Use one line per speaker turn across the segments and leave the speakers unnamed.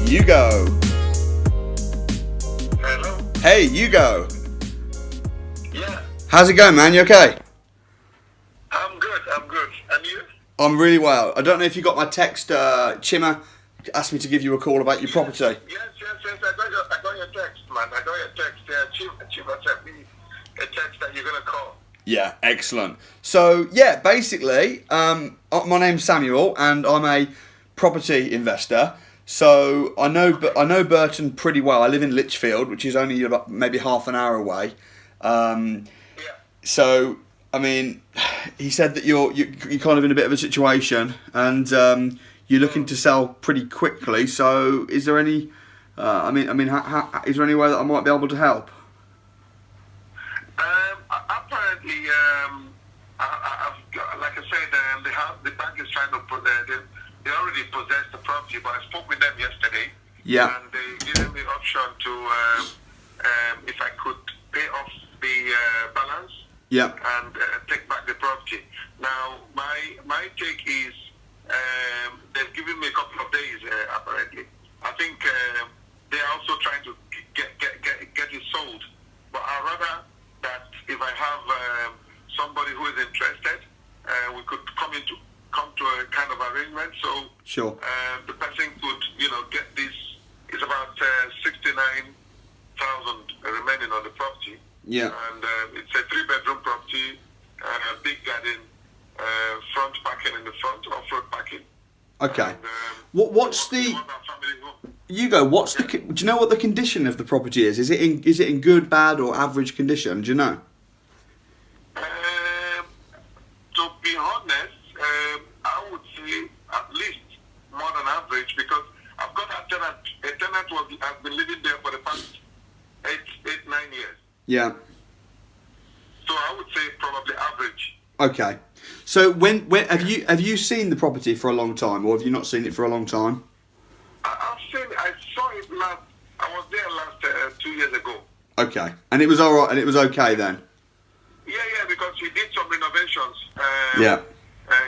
you go.
Hello?
Hey, you go.
Yeah,
How's it going, man? You okay?
I'm good. And you?
I'm really well. I don't know if you got my text. Chima asked me to give you a call about your property.
Yes. I got your text, man. I got your text. Chiba sent me a text that you're going to call.
Yeah, excellent. So, yeah, basically, my name's Samuel, and I'm a property investor. So I know Burton pretty well. I live in Lichfield, which is only about maybe half an hour away.
Yeah.
So, I mean, he said that you're kind of in a bit of a situation, and you're looking to sell pretty quickly. So, is there any? Is there any way that I might be able to help?
Apparently, like I said, the bank is trying to put they already possess the property, but I spoke with them yesterday.
Yeah.
And they gave me the option to if I could pay off the balance.
Yeah.
And take back the property. Now, my take is they've given me a couple of days. Apparently, I think they're also trying to get it sold. But I'd rather that if I have somebody who is interested, we could come to a kind of arrangement. So
Sure.
the person could, get this. It's about 69,000 remaining on the property.
Yeah.
And it's a 3-bedroom property, big garden, front parking in the front, off-road parking.
Okay.
And,
What's the? You go. What's the? Do you know what the condition of the property is? Is it in good, bad, or average condition? Do you know?
To be honest, I would say at least more than average, because I've got a tenant. A tenant has been living there for the past 9 years.
Yeah.
So I would say probably average.
Okay. So when have you seen the property for a long time, or have you not seen it for a long time?
I've seen it. I saw it last. I was there last 2 years ago.
Okay. And it was all right, and it was okay then.
Yeah, because he did some renovations.
Yeah.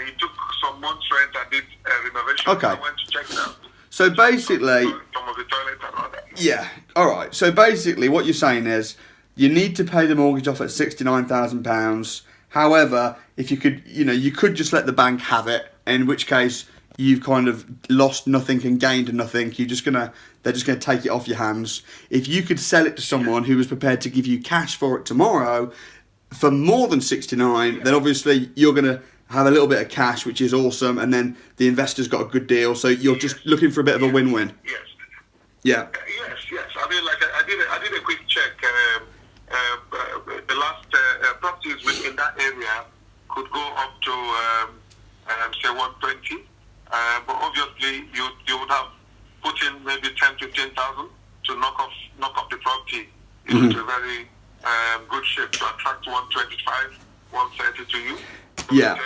He took some months' rent and did renovations.
Okay.
I went to check it out.
So basically,
Some of the toilets and all that.
yeah. All right. So basically, what you're saying is you need to pay the mortgage off at £69,000. However, if you could, you could just let the bank have it. In which case, you've kind of lost nothing and gained nothing. They're just gonna take it off your hands. If you could sell it to someone who was prepared to give you cash for it tomorrow for more than 69, then obviously you're gonna have a little bit of cash, which is awesome, and then the investor's got a good deal. So you're just looking for a bit of a win-win.
Yes.
Yeah.
Yes. I mean, like I did a quick check. The last properties within that area could go up to say 120. But obviously, you would have put in maybe 10,000-15,000 to knock off the property into a very good shape to attract 125, 130 to you.
Yeah.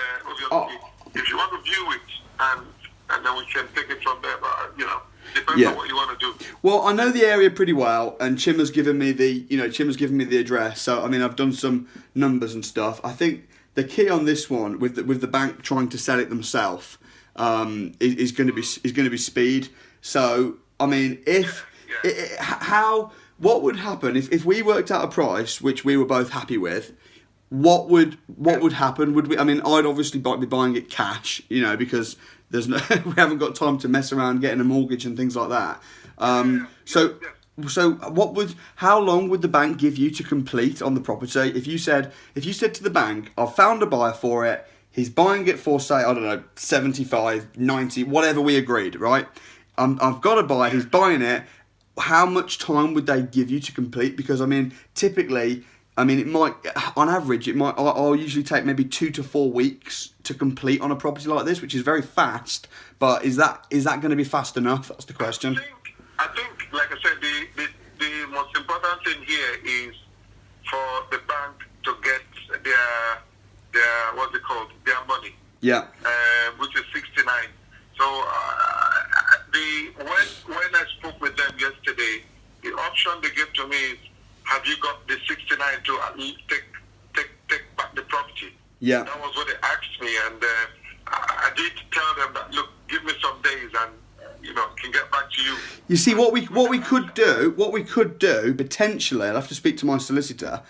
Obviously, if you want to view it, and then we can take it from there. But depends on what you want to do.
Well, I know the area pretty well, and Chima's given me the address. So I mean, I've done some numbers and stuff. I think the key on this one, with the bank trying to sell it themselves, is going to be speed. So I mean, what would happen if we worked out a price which we were both happy with? What would happen? Would we? I mean, I'd obviously be buying it cash, because there's no we haven't got time to mess around getting a mortgage and things like that. So how long would the bank give you to complete on the property? If you said to the bank, I've found a buyer for it, he's buying it for, say, I don't know, 75, 90, whatever we agreed, right? I've got a buyer, he's buying it. How much time would they give you to complete? Because I mean, typically, it might, on average, I'll usually take maybe 2 to 4 weeks to complete on a property like this, which is very fast. But is that going to be fast enough? That's the question.
I think, like I said, the most important thing here is for the bank to get their what's it called, their money.
Yeah.
Which is 69. So when I spoke with them yesterday, the option they gave to me is, have you got the 69 to at least take back the property?
Yeah.
That was what they asked me, and I did tell them that, look, give me some days, and can get back to you.
You see, what we could do potentially, I'll have to speak to my solicitor,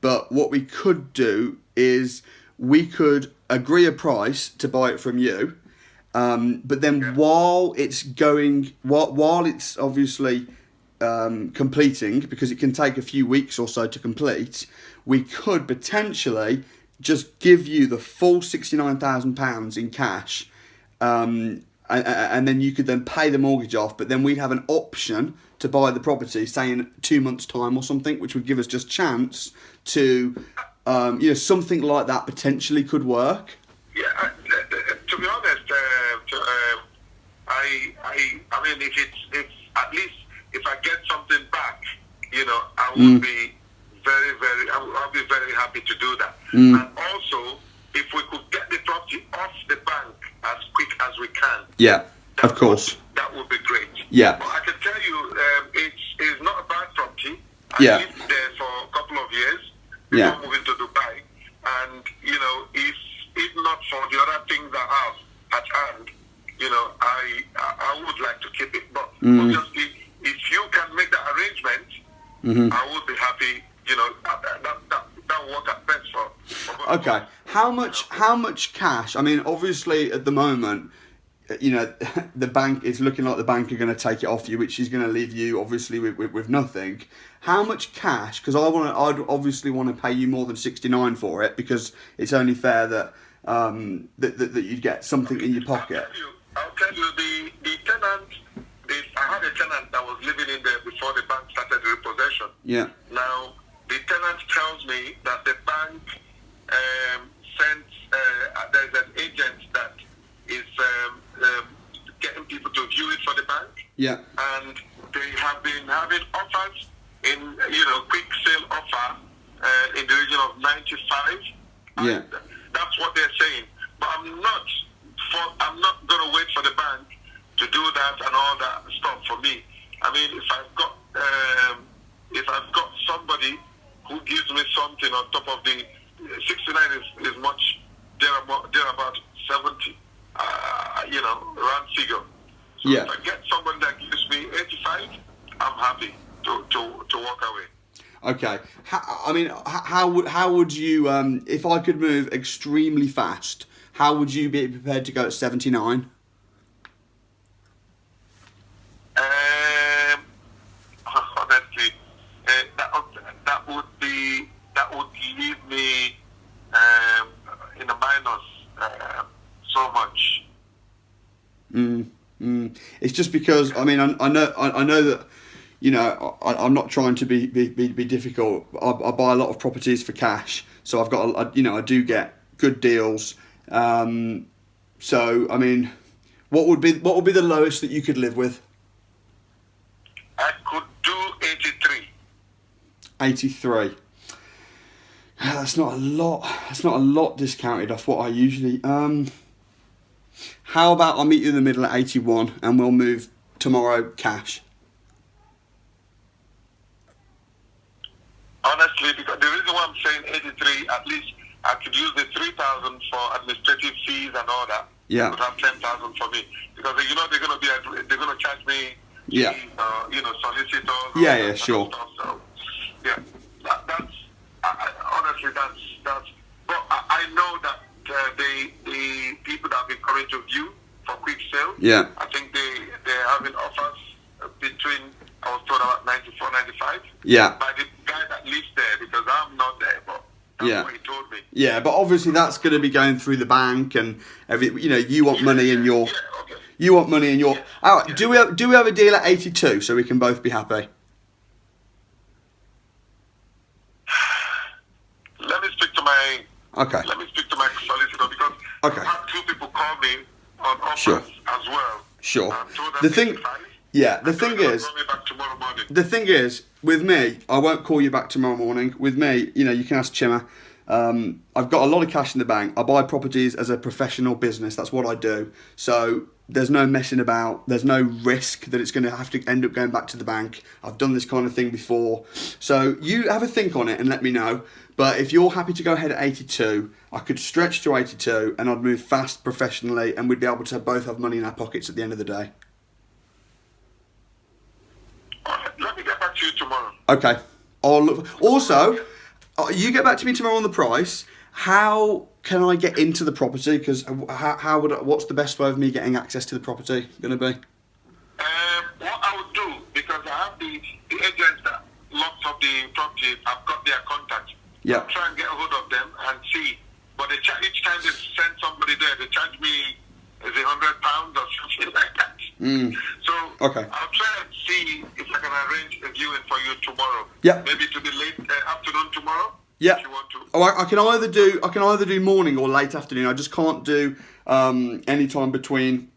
but what we could do is we could agree a price to buy it from you, but then while it's obviously completing, because it can take a few weeks or so to complete, we could potentially just give you the full £69,000 in cash, and then you could then pay the mortgage off, but then we'd have an option to buy the property, say in 2 months' time or something, which would give us just chance to, something like that potentially could work.
Yeah, to be honest, I mean, if at least if I get something back, I will be I'll be very happy to do that. And also, if we could get the property off the bank as quick as we can.
Yeah, of course.
That would be great.
Yeah.
But I can tell you, it's not a bad property. I lived there for a couple of years before moving to Dubai. And, if not for the other things I have at hand, I would like to keep it. But obviously, if you can make that arrangement, I would be happy. That will work out best for
okay. How much cash? I mean, obviously at the moment, the bank, it's looking like the bank are going to take it off you, which is going to leave you obviously with nothing. How much cash? Because I'd obviously want to pay you more than 69 for it, because it's only fair that that you'd get something in your pocket.
I'll tell you the tenant. I had a tenant that was living in there before the bank started repossession.
Yeah.
Now the tenant tells me that the bank sent. There's an agent that is getting people to view it for the bank.
Yeah.
And they have been having offers in quick sale offer in the region of 95.
Yeah.
And that's what they're saying. But I'm not going to wait for the bank to do that and all that stuff for me. I mean, if I've got somebody who gives me something on top of the 69 is much about 70, round figure. So if I get somebody that gives me 85, I'm happy to walk away.
Okay. How would you, if I could move extremely fast, how would you be prepared to go at 79?
Honestly, that would leave me in a minus so much.
It's just because I know that I'm not trying to be difficult. I buy a lot of properties for cash, so I've got I do get good deals. So I mean, what would be the lowest that you could live with?
I could do 83.
83. That's not a lot. That's not a lot discounted off what I usually. How about I'll meet you in the middle at 81 and we'll move tomorrow cash?
Honestly, because the reason why I'm saying 83, at least I could use the 3,000 for administrative fees and all that.
Yeah.
Would have 10,000 for me, because they're going to charge me.
Yeah.
Fees, solicitors.
Yeah, sure.
Stuff, so yeah, that's honestly that's. But I know that the people that have been coming to view for quick sale.
Yeah.
I think they're having offers between, I was told, about 94, 95.
Yeah.
By the guy that lives there, because I'm not there, but that's what he told me.
Yeah, but obviously that's going to be going through the bank and you want money in your.
Yeah, okay.
You want money in your. All right. Do we have a deal at 82 so we can both be happy?
Let me speak to my.
Okay.
Let me speak to my solicitor, because I've had two people call me on offers as well.
Sure. The thing is, with me, I won't call you back tomorrow morning. With me, you can ask Chima. I've got a lot of cash in the bank. I buy properties as a professional business. That's what I do. So there's no messing about. There's no risk that it's going to have to end up going back to the bank. I've done this kind of thing before. So you have a think on it and let me know. But if you're happy to go ahead at 82, I could stretch to 82 and I'd move fast professionally and we'd be able to both have money in our pockets at the end of the day. Okay. I'll look. Also, you get back to me tomorrow on the price. How can I get into the property? Because what's the best way of me getting access to the property going to be?
What I would do, because I have the agents that lots of the properties, I've got their contacts.
Yeah.
I'll try and get a hold of them and see. But they each time they send somebody there, they charge me is it £100 or something like that. So
Okay.
I'll try and see if I can arrange a viewing for you tomorrow.
Yeah.
Maybe to be late afternoon tomorrow.
Yeah.
If you want to.
Oh, I can either do morning or late afternoon. I just can't do any time between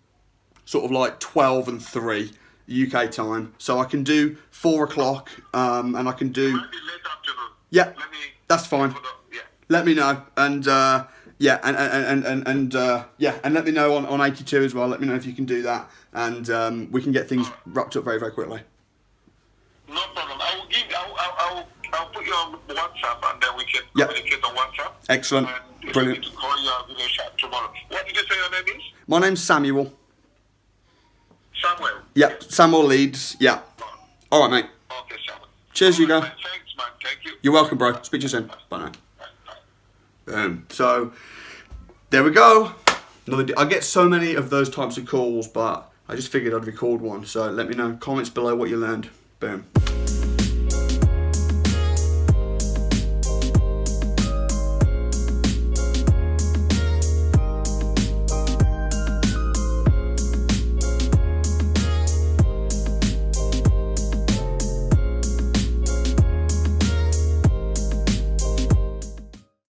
sort of like 12 and 3 UK time. So I can do 4 o'clock, and I can do.
Maybe late afternoon.
Yeah,
Let me.
that's fine.
Yeah.
Let me know, and yeah, and let me know on 82 as well. Let me know if you can do that, and we can get things wrapped up very, very quickly.
No problem. I'll put you on WhatsApp, and then we can
Yep.
communicate on WhatsApp.
Excellent.
And if
Brilliant.
I need to call you, I'll give you a shout tomorrow. What did you say your name is?
My name's Samuel.
Samuel.
Yep, Samuel Leeds. Yeah. All right, mate.
Okay, Samuel.
Cheers, you
All
go.
right, Thanks, man. Thank you.
You're welcome, bro. Speak to you soon. Bye now.
Bye.
So, there we go. I get so many of those types of calls, but I just figured I'd record one. So let me know. Comments below what you learned. Boom.